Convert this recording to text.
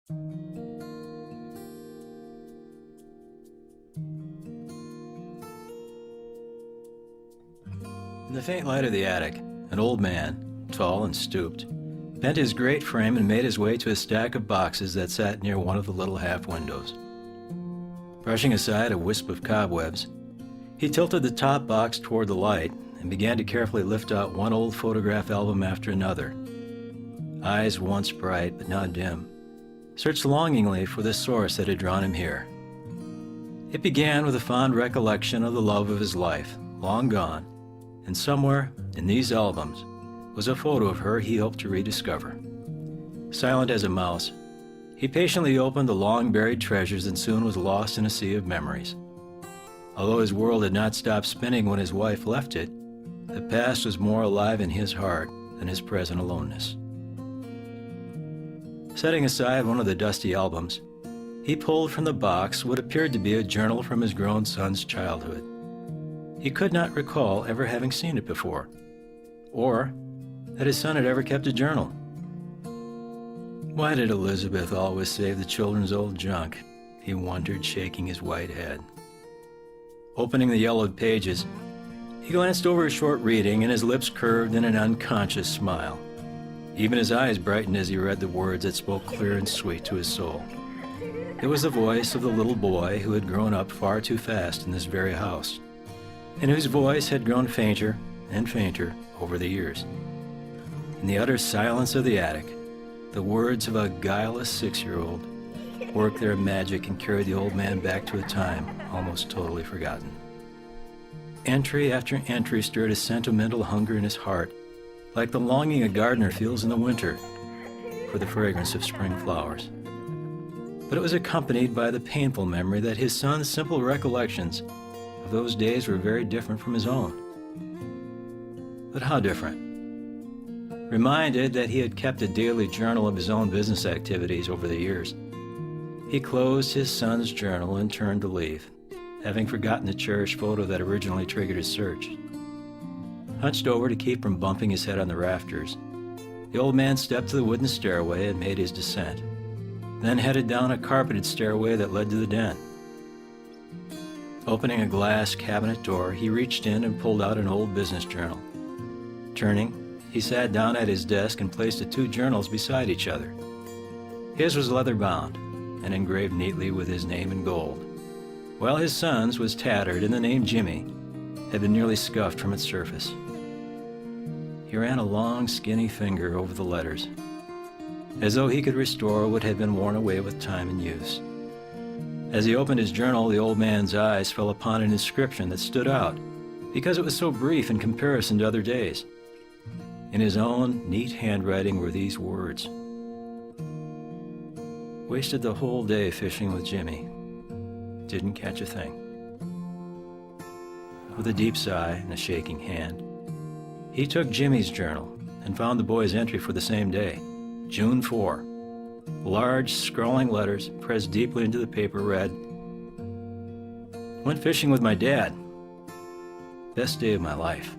In the faint light of the attic, an old man, tall and stooped, bent his great frame and made his way to a stack of boxes that sat near one of the little half windows. Brushing aside a wisp of cobwebs, he tilted the top box toward the light and began to carefully lift out one old photograph album after another. Eyes once bright but now dim, searched longingly for the source that had drawn him here. It began with a fond recollection of the love of his life, long gone, and somewhere in these albums was a photo of her he hoped to rediscover. Silent as a mouse, he patiently opened the long-buried treasures and soon was lost in a sea of memories. Although his world had not stopped spinning when his wife left it, the past was more alive in his heart than his present aloneness. Setting aside one of the dusty albums, he pulled from the box what appeared to be a journal from his grown son's childhood. He could not recall ever having seen it before, or that his son had ever kept a journal. Why did Elizabeth always save the children's old junk? He wondered, shaking his white head. Opening the yellowed pages, he glanced over his short reading and his lips curved in an unconscious smile. Even his eyes brightened as he read the words that spoke clear and sweet to his soul. It was the voice of the little boy who had grown up far too fast in this very house, and whose voice had grown fainter and fainter over the years. In the utter silence of the attic, the words of a guileless 6-year-old worked their magic and carried the old man back to a time almost totally forgotten. Entry after entry stirred a sentimental hunger in his heart, like the longing a gardener feels in the winter for the fragrance of spring flowers. But it was accompanied by the painful memory that his son's simple recollections of those days were very different from his own. But how different? Reminded that he had kept a daily journal of his own business activities over the years, he closed his son's journal and turned to leave, having forgotten the cherished photo that originally triggered his search. Hunched over to keep from bumping his head on the rafters, the old man stepped to the wooden stairway and made his descent, then headed down a carpeted stairway that led to the den. Opening a glass cabinet door, he reached in and pulled out an old business journal. Turning, he sat down at his desk and placed the two journals beside each other. His was leather-bound and engraved neatly with his name in gold, while his son's was tattered and the name Jimmy had been nearly scuffed from its surface. He ran a long, skinny finger over the letters, as though he could restore what had been worn away with time and use. As he opened his journal, the old man's eyes fell upon an inscription that stood out because it was so brief in comparison to other days. In his own neat handwriting were these words: "Wasted the whole day fishing with Jimmy. Didn't catch a thing." With a deep sigh and a shaking hand, he took Jimmy's journal and found the boy's entry for the same day, June 4. Large, scrawling letters pressed deeply into the paper read, "Went fishing with my dad. Best day of my life."